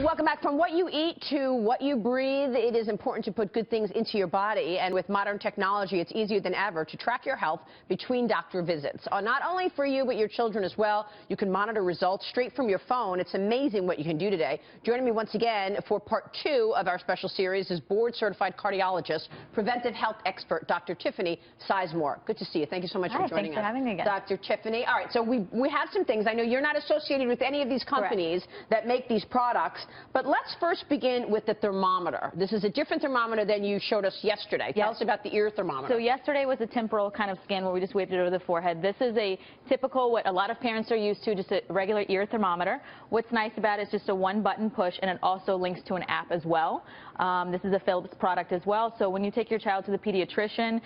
Welcome back. From what you eat to what you breathe, it is important to put good things into your body. And with modern technology, it's easier than ever to track your health between doctor visits. Not only for you, but your children as well. You can monitor results straight from your phone. It's amazing what you can do today. Joining me once again for part 2 of our special series is board-certified cardiologist, preventive health expert, Dr. Tiffany Sizemore. Good to see you. Thank you so much for joining us. Thanks for having me again. Dr. Tiffany. All right, so we have some things. I know you're not associated with any of these companies that make these products. But let's first begin with the thermometer. This is a different thermometer than you showed us yesterday. Tell us about the ear thermometer. So yesterday was a temporal kind of scan where we just waved it over the forehead. This is a typical, what a lot of parents are used to, just a regular ear thermometer. What's nice about it is just a one-button push, and it also links to an app as well. This is a Philips product as well. So when you take your child to the pediatrician,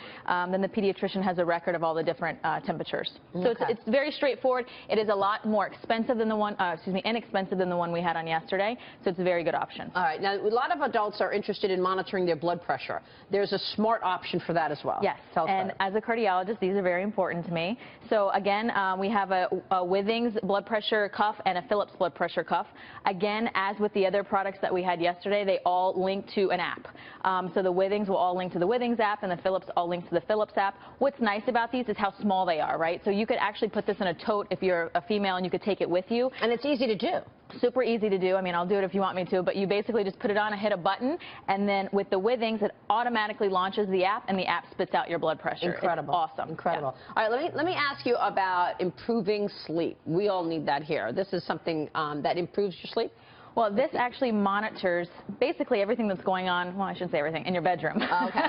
then the pediatrician has a record of all the different temperatures. So it's very straightforward. It is a lot more expensive than the one, inexpensive than the one we had on yesterday. So it's a very good option. All right. Now, a lot of adults are interested in monitoring their blood pressure. There's a smart option for that as well. Yes. And as a cardiologist, these are very important to me. So again, we have a Withings blood pressure cuff and a Philips blood pressure cuff. Again, as with the other products that we had yesterday, they all link to an app. So the Withings will all link to the Withings app, and the Philips all link to the Philips app. What's nice about these is how small they are, right? So you could actually put this in a tote if you're a female, and you could take it with you. And it's easy to do. Super easy to do. I mean, I'll do it if you want me to, but you basically just put it on and hit a button, and then with the Withings, it automatically launches the app, and the app spits out your blood pressure. Incredible. It's awesome. Incredible. Yeah. All right, let me ask you about improving sleep. We all need that here. This is something that improves your sleep? Well, this actually monitors basically everything that's going on, well, I shouldn't say everything, in your bedroom. Oh, okay.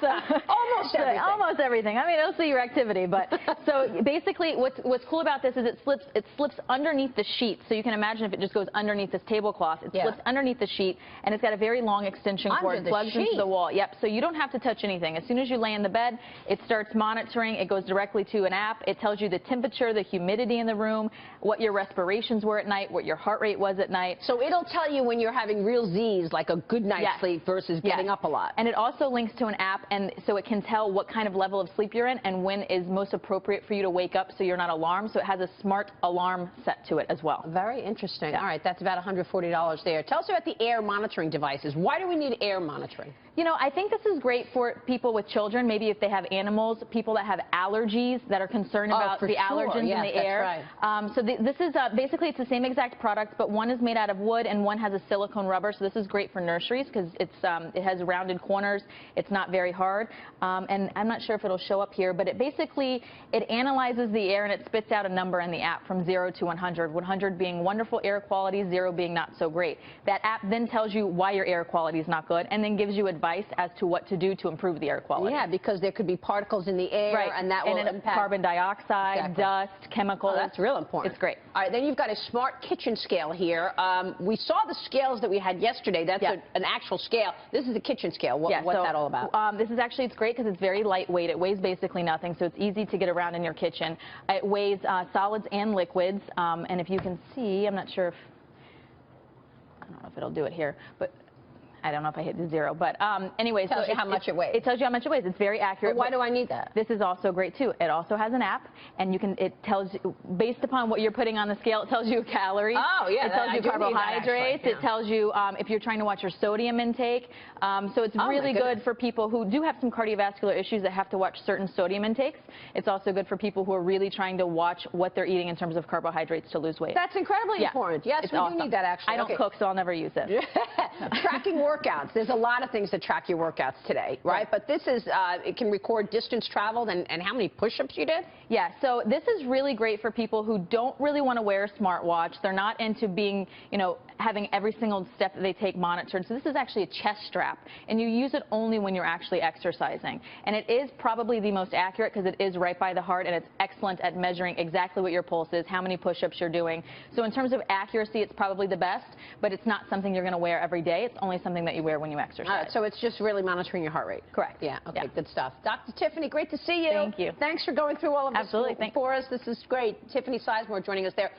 So, almost everything. Almost everything. I mean, it'll see your activity. But so basically what's cool about this is it slips underneath the sheet. So you can imagine if it just goes underneath this tablecloth. It slips underneath the sheet, and it's got a very long extension cord plugged into the wall. Yep. So you don't have to touch anything. As soon as you lay in the bed, it starts monitoring. It goes directly to an app. It tells you the temperature, the humidity in the room, what your respirations were at night, what your heart rate was at night. So it'll tell you when you're having real Z's, like a good night's sleep versus getting up a lot. And it also links to an app, and so it can tell what kind of level of sleep you're in and when is most appropriate for you to wake up so you're not alarmed. So it has a smart alarm set to it as well. Very interesting. Yeah. All right, that's about $140 there. Tell us about the air monitoring devices. Why do we need air monitoring? You know, I think this is great for people with children, maybe if they have animals, people that have allergies that are concerned about the allergens in the air. Right. So this is basically it's the same exact product, but one is made out of wood and one has a silicone rubber. So this is great for nurseries because it has rounded corners. It's not very hard. And I'm not sure if it'll show up here, but it analyzes the air and it spits out a number in the app from 0 to 100. 100 being wonderful air quality, 0 being not so great. That app then tells you why your air quality is not good and then gives you advice as to what to do to improve the air quality. Yeah, because there could be particles in the air, and that will impact carbon dioxide, dust, chemicals. Oh, that's real important. It's great. All right, then you've got a smart kitchen scale here. We saw the scales that we had yesterday. That's an actual scale. This is a kitchen scale. What's that all about? This is actually, it's great because it's very lightweight. It weighs basically nothing, so it's easy to get around in your kitchen. It weighs solids and liquids, and if you can see, I'm not sure if, I don't know if it'll do it here, but I don't know if I hit the 0, but anyway. It tells you how much it weighs. It tells you how much it weighs. It's very accurate. But why do I need that? This is also great, too. It also has an app, and it tells you, based upon what you're putting on the scale, it tells you calories. Oh, yeah. It tells you carbohydrates. It tells you if you're trying to watch your sodium intake. So it's really good for people who do have some cardiovascular issues that have to watch certain sodium intakes. It's also good for people who are really trying to watch what they're eating in terms of carbohydrates to lose weight. That's incredibly important. Yes, we do need that, actually. I don't cook, so I'll never use it. Tracking workouts. There's a lot of things that track your workouts today, right? But this is, it can record distance traveled and how many push-ups you did? Yeah, so this is really great for people who don't really want to wear a smartwatch. They're not into being, having every single step that they take monitored. So this is actually a chest strap, and you use it only when you're actually exercising. And it is probably the most accurate because it is right by the heart, and it's excellent at measuring exactly what your pulse is, how many push-ups you're doing. So in terms of accuracy, it's probably the best, but it's not something you're going to wear every day. It's only something that you wear when you exercise. All right, so it's just really monitoring your heart rate. Correct. Yeah, okay, good stuff. Dr. Tiffany, great to see you. Thank you. Thanks for going through all of this for us. This is great. Tiffany Sizemore joining us there.